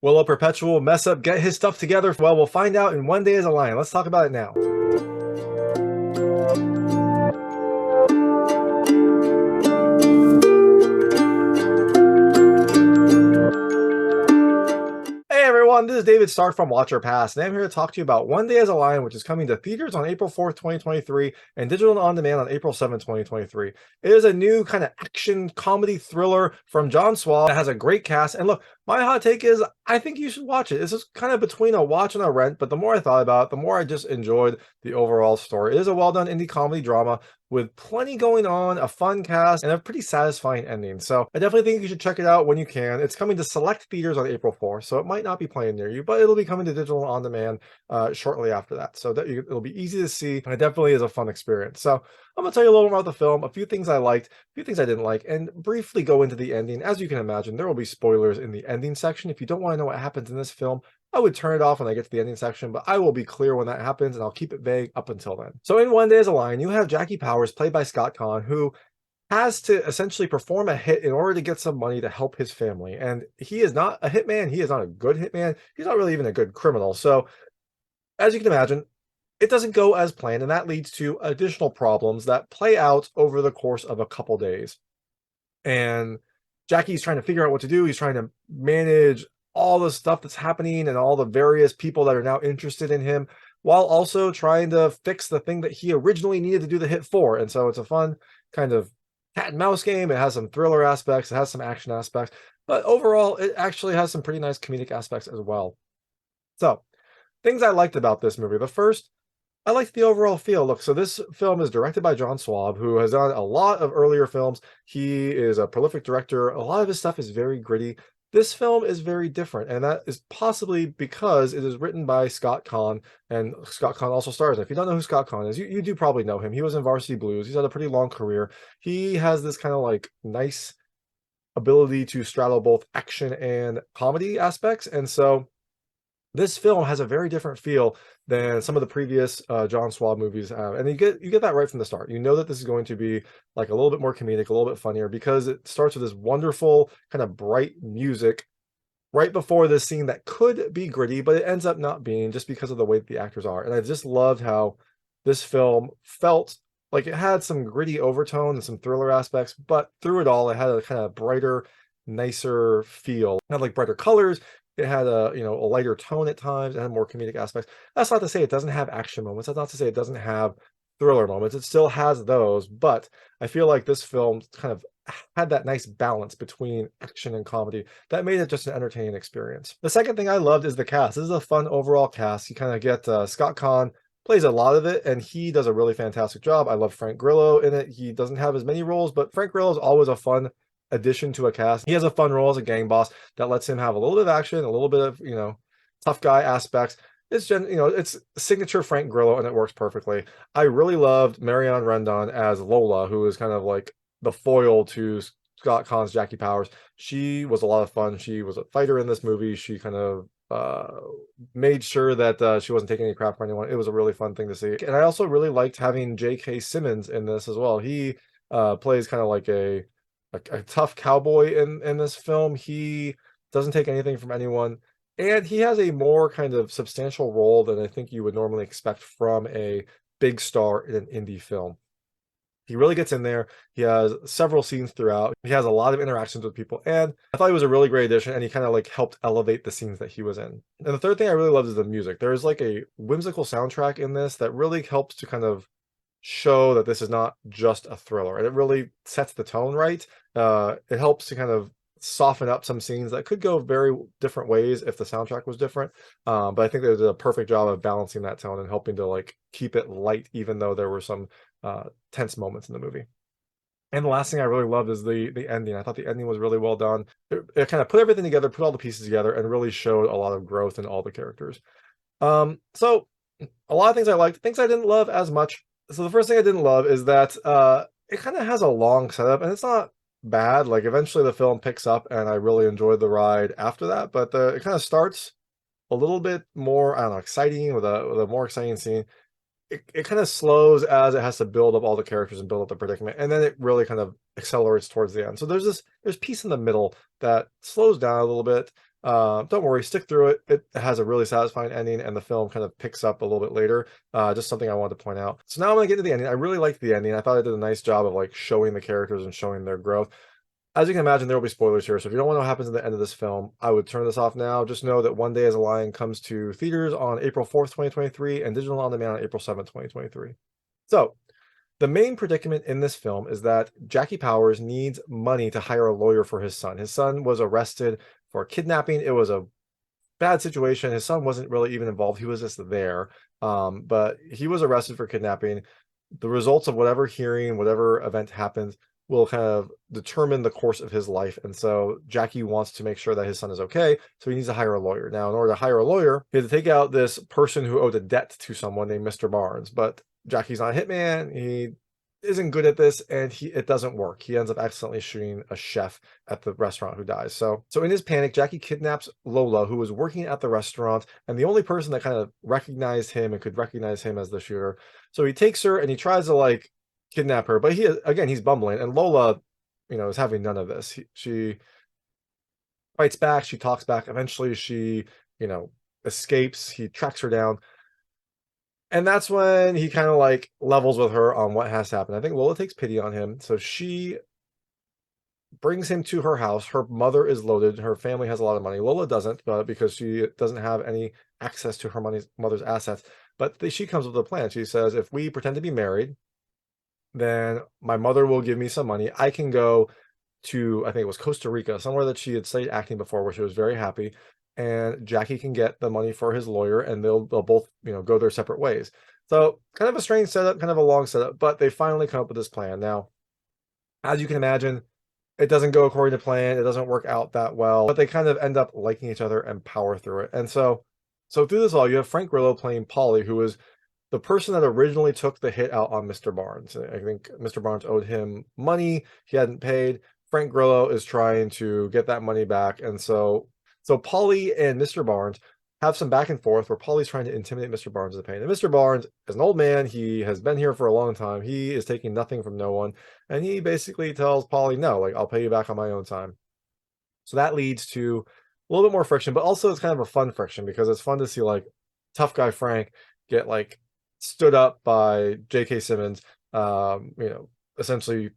Will a perpetual mess up get his stuff together? Well, we'll find out in One Day as a Lion. Let's talk about it now. Hey everyone, this is David Stark from Watch Your Pass, and I'm here to talk to you about One Day as a Lion, which is coming to theaters on April 4th, 2023, and digital and on demand on April 7th, 2023. It is a new kind of action comedy thriller from John Swab that has a great cast. And look, my hot take is I think you should watch it. This is kind of between a watch and a rent, but the more I thought about it, the more I just enjoyed the overall story. It is a well-done indie comedy drama with plenty going on, a fun cast, and a pretty satisfying ending. So I definitely think you should check it out when you can. It's coming to select theaters on April 4th, so it might not be playing near you, but it'll be coming to digital and on demand shortly after that. So that it'll be easy to see, and it definitely is a fun experience. So I'm gonna tell you a little more about the film, a few things I liked, a few things I didn't like, and briefly go into the ending. As you can imagine, there will be spoilers in the ending section. If you don't want to know what happens in this film, I would turn it off when I get to the ending section, but I will be clear when that happens, and I'll keep it vague up until then. So in One Day as a Lion, you have Jackie Powers, played by Scott Caan, who has to essentially perform a hit in order to get some money to help his family. And he is not a hitman. He is not a good hitman. He's not really even a good criminal. So as you can imagine, it doesn't go as planned, and that leads to additional problems that play out over the course of a couple days. And Jackie's trying to figure out what to do. He's trying to manage all the stuff that's happening and all the various people that are now interested in him, while also trying to fix the thing that he originally needed to do the hit for. And so it's a fun kind of cat and mouse game. It has some thriller aspects, it has some action aspects, but overall, it actually has some pretty nice comedic aspects as well. So, things I liked about this movie. The first, I liked the overall feel. Look, so this film is directed by John Swab, who has done a lot of earlier films. He is a prolific director. A lot of his stuff is very gritty. This film is very different, and that is possibly because it is written by Scott Caan, and Scott Caan also stars. If you don't know who Scott Caan is, you do probably know him. He was in Varsity Blues. He's had a pretty long career. He has this kind of like nice ability to straddle both action and comedy aspects, and so this film has a very different feel than some of the previous John Swab movies have, and you get that right from the start. You know that this is going to be like a little bit more comedic, a little bit funnier, because it starts with this wonderful kind of bright music right before this scene that could be gritty, but it ends up not being, just because of the way that the actors are. And I just loved how this film felt like it had some gritty overtone and some thriller aspects, but through it all, it had a kind of brighter, nicer feel. It had like brighter colors. It had a lighter tone at times. It had more comedic aspects. That's not to say it doesn't have action moments. That's not to say it doesn't have thriller moments. It still has those, but I feel like this film kind of had that nice balance between action and comedy that made it just an entertaining experience. The second thing I loved is the cast. This is a fun overall cast. You kind of get Scott Caan plays a lot of it, and he does a really fantastic job. I love Frank Grillo in it. He doesn't have as many roles, but Frank Grillo is always a fun addition to a cast. He has a fun role as a gang boss that lets him have a little bit of action, a little bit of, tough guy aspects. It's signature Frank Grillo, and it works perfectly. I really loved Marianne Rendón as Lola, who is kind of like the foil to Scott Caan's Jackie Powers. She was a lot of fun. She was a fighter in this movie. She kind of made sure that she wasn't taking any crap from anyone. It was a really fun thing to see. And I also really liked having J.K. Simmons in this as well. He plays kind of like a tough cowboy in this film. He doesn't take anything from anyone, and he has a more kind of substantial role than I think you would normally expect from a big star in an indie film. He really gets in there. He has several scenes throughout. He has a lot of interactions with people, and I thought he was a really great addition, and he kind of like helped elevate the scenes that he was in. And the third thing I really loved is the music. There's like a whimsical soundtrack in this that really helps to kind of show that this is not just a thriller, and it really sets the tone right. It helps to kind of soften up some scenes that could go very different ways if the soundtrack was different. But I think they did a perfect job of balancing that tone and helping to like keep it light, even though there were some tense moments in the movie. And the last thing I really loved is the ending. I thought the ending was really well done. It kind of put everything together, put all the pieces together, and really showed a lot of growth in all the characters. So a lot of things I liked, things I didn't love as much. So the first thing I didn't love is that it kind of has a long setup, and it's not bad. Like eventually the film picks up, and I really enjoyed the ride after that. But it kind of starts a little bit more, I don't know, exciting with a more exciting scene. It kind of slows as it has to build up all the characters and build up the predicament, and then it really kind of accelerates towards the end. So there's peace in the middle that slows down a little bit, Don't worry, stick through it. It has a really satisfying ending, and the film kind of picks up a little bit later. Just something I wanted to point out. So now I'm gonna get to the ending. I really liked the ending. I thought it did a nice job of like showing the characters and showing their growth. As you can imagine, there will be spoilers here. So if you don't want to know what happens at the end of this film, I would turn this off now. Just know that One Day as a Lion comes to theaters on April 4th, 2023, and digital on demand on April 7th, 2023. So the main predicament in this film is that Jackie Powers needs money to hire a lawyer for his son. His son was arrested for kidnapping. It was a bad situation. His son wasn't really even involved. He was just there. But he was arrested for kidnapping. The results of whatever hearing, whatever event happens, will kind of determine the course of his life. And so Jackie wants to make sure that his son is okay. So he needs to hire a lawyer. Now, in order to hire a lawyer, he had to take out this person who owed a debt to someone named Mr. Barnes. But Jackie's not a hitman. He isn't good at this, and it doesn't work. He ends up accidentally shooting a chef at the restaurant who dies. So in his panic, Jackie kidnaps Lola, who was working at the restaurant, and the only person that kind of recognized him and could recognize him as the shooter. So he takes her and he tries to like kidnap her, but he's bumbling, and Lola, is having none of this. She fights back, she talks back. Eventually she, escapes. He tracks her down. And that's when he kind of like levels with her on what has happened. I think Lola takes pity on him. So she brings him to her house. Her mother is loaded. Her family has a lot of money. Lola doesn't, because she doesn't have any access to her mother's assets. But she comes up with a plan. She says, if we pretend to be married, then my mother will give me some money. I can go to, I think it was Costa Rica, somewhere that she had studied acting before, where she was very happy. And Jackie can get the money for his lawyer, and they'll both go their separate ways. So kind of a strange setup, kind of a long setup, but they finally come up with this plan. Now, as you can imagine, it doesn't go according to plan. It doesn't work out that well, but they kind of end up liking each other and power through it. And so through this all, you have Frank Grillo playing Polly, who was the person that originally took the hit out on Mr. Barnes. I think Mr. Barnes owed him money. He hadn't paid. Frank Grillo is trying to get that money back. And so Polly and Mr. Barnes have some back and forth where Polly's trying to intimidate Mr. Barnes into paying. And Mr. Barnes is an old man. He has been here for a long time. He is taking nothing from no one. And he basically tells Polly, no, like, I'll pay you back on my own time. So that leads to a little bit more friction, but also it's kind of a fun friction, because it's fun to see like tough guy Frank get like stood up by J.K. Simmons, essentially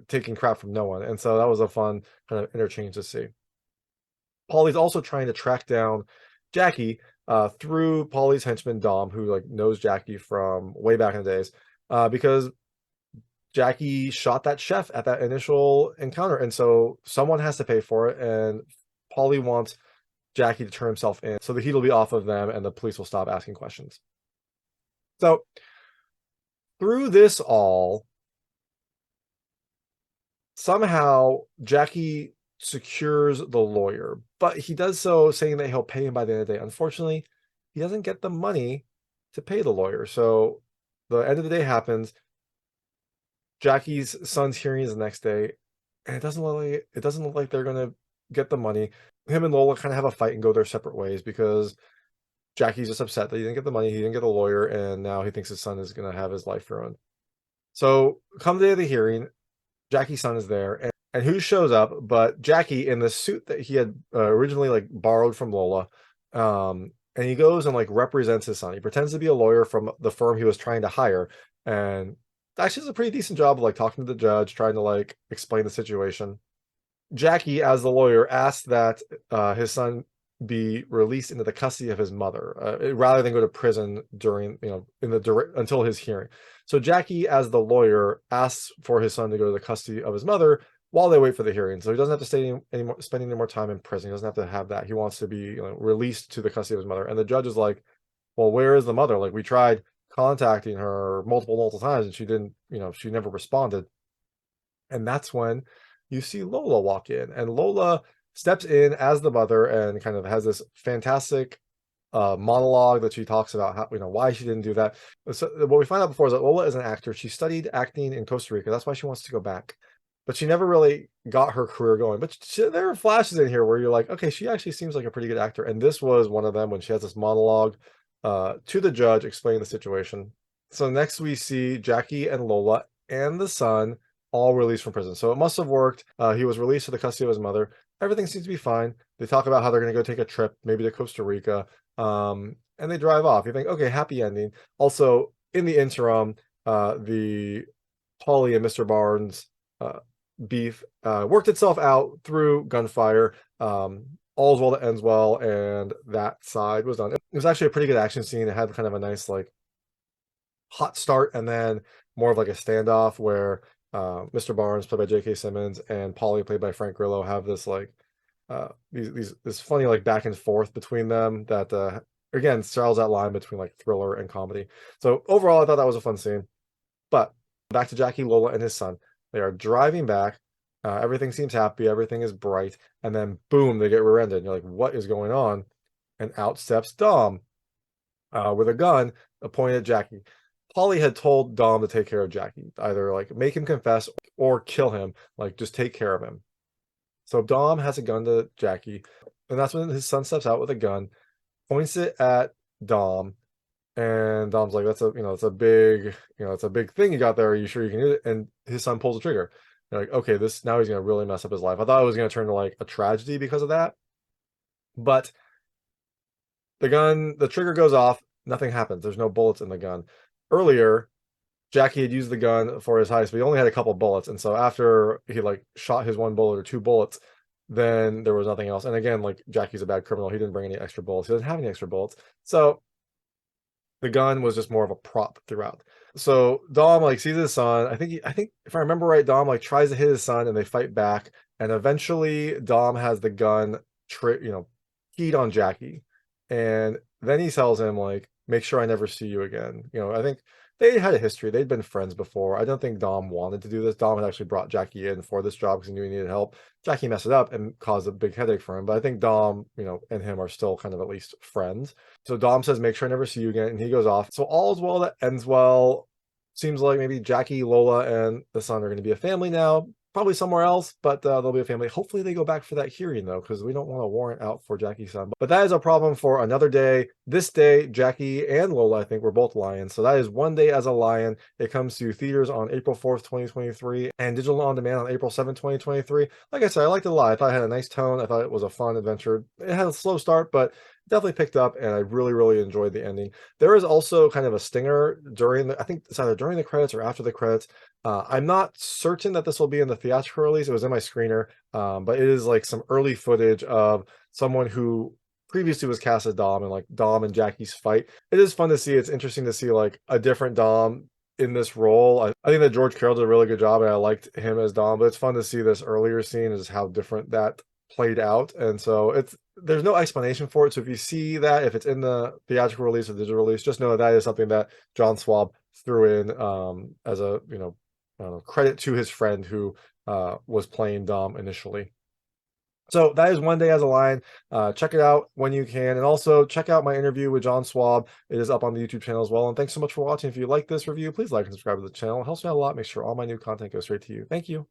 taking crap from no one. And so that was a fun kind of interchange to see. Polly's also trying to track down Jackie through Polly's henchman Dom, who like knows Jackie from way back in the days, because Jackie shot that chef at that initial encounter, and so someone has to pay for it. And Polly wants Jackie to turn himself in, so the heat will be off of them, and the police will stop asking questions. So through this all, somehow Jackie secures the lawyer, but he does so saying that he'll pay him by the end of the day. Unfortunately, he doesn't get the money to pay the lawyer. So the end of the day happens. Jackie's son's hearing is the next day, and it doesn't look like they're gonna get the money. Him and Lola kind of have a fight and go their separate ways, because Jackie's just upset that he didn't get the money, he didn't get the lawyer, and now he thinks his son is gonna have his life ruined. So come the day of the hearing, Jackie's son is there, and who shows up but Jackie in the suit that he had originally like borrowed from Lola. And he goes and like represents his son. He pretends to be a lawyer from the firm he was trying to hire, and actually does a pretty decent job of like talking to the judge, trying to like explain the situation. Jackie, as the lawyer, asks that his son be released into the custody of his mother, rather than go to prison during, until his hearing. So Jackie, as the lawyer, asks for his son to go to the custody of his mother while they wait for the hearing. So he doesn't have to spend any more time in prison. He doesn't have to have that. He wants to be released to the custody of his mother. And the judge is like, well, where is the mother? Like, we tried contacting her multiple times, and she didn't, she never responded. And that's when you see Lola walk in, and Lola steps in as the mother and kind of has this fantastic monologue that she talks about how, why she didn't do that. So what we find out before is that Lola is an actor. She studied acting in Costa Rica. That's why she wants to go back, but she never really got her career going. But there are flashes in here where you're like, okay, she actually seems like a pretty good actor. And this was one of them, when she has this monologue to the judge explaining the situation. So next we see Jackie and Lola and the son all released from prison. So it must have worked. He was released to the custody of his mother. everything seems to be fine. They talk about how they're going to go take a trip, maybe to Costa Rica, and they drive off. You think, okay, happy ending. Also, in the interim, the Polly and Mr. Barnes beef worked itself out through gunfire. All's well that ends well, and that side was done. It was actually a pretty good action scene. It had kind of a nice like hot start, and then more of like a standoff where Mr. Barnes, played by J.K. Simmons, and Polly, played by Frank Grillo, have this like this funny like back and forth between them that again straddles that line between like thriller and comedy. So overall, I thought that was a fun scene. But back to Jackie, Lola, and his son. They are driving back. Everything seems happy. Everything is bright. And then, boom, they get rear-ended. And you're like, what is going on? And out steps Dom with a gun pointed at Jackie. Polly had told Dom to take care of Jackie, either like make him confess or kill him, like just take care of him. So Dom has a gun to Jackie, and that's when his son steps out with a gun, points it at Dom, and Dom's like, "That's a it's a big it's a big thing you got there. Are you sure you can do it?" And his son pulls the trigger. They're like, "Okay, this now he's gonna really mess up his life." I thought it was gonna turn to like a tragedy because of that, but the trigger goes off. Nothing happens. There's no bullets in the gun. Earlier, Jackie had used the gun for his heist, but he only had a couple bullets, and so after he like shot his one bullet or two bullets, then there was nothing else. And again, like Jackie's a bad criminal. He didn't bring any extra bullets. He doesn't have any extra bullets. So the gun was just more of a prop throughout. So Dom like sees his son. I think if I remember right, Dom like tries to hit his son, and they fight back. And eventually, Dom has the gun, keyed on Jackie, and then he tells him like, "Make sure I never see you again." I think they had a history. They'd been friends before. I don't think Dom wanted to do this. Dom had actually brought Jackie in for this job because he knew he needed help. Jackie messed it up and caused a big headache for him. But I think Dom, and him are still kind of at least friends. So Dom says, "Make sure I never see you again," and he goes off. So all's well that ends well. Seems like maybe Jackie, Lola, and the son are going to be a family now. Probably somewhere else, but they'll be a family. Hopefully they go back for that hearing, though, because we don't want a warrant out for Jackie's son. But that is a problem for another day. This day, Jackie and Lola, I think, were both lions. So that is One Day as a Lion. It comes to theaters on April 4th, 2023, and digital on demand on April 7th, 2023. Like I said, I liked it a lot. I thought it had a nice tone. I thought it was a fun adventure. It had a slow start, but definitely picked up, and I really, really enjoyed the ending. There is also kind of a stinger I think it's either during the credits or after the credits. I'm not certain that this will be in the theatrical release. It was in my screener, but it is like some early footage of someone who previously was cast as Dom, and like Dom and Jackie's fight. It is fun to see. It's interesting to see like a different Dom in this role. I think that George Carroll did a really good job, and I liked him as Dom, but it's fun to see this earlier scene, is how different that played out. And so there's no explanation for it. So if you see that, if it's in the theatrical release or digital release, just know that is something that John Swab threw in as a credit to his friend who was playing Dom initially. So that is One Day as a Lion. Check it out when you can, and also check out my interview with John Swab. It is up on the YouTube channel as well. And thanks so much for watching. If you like this review, please like and subscribe to the channel. It helps me out a lot. Make sure all my new content goes straight to you. Thank you.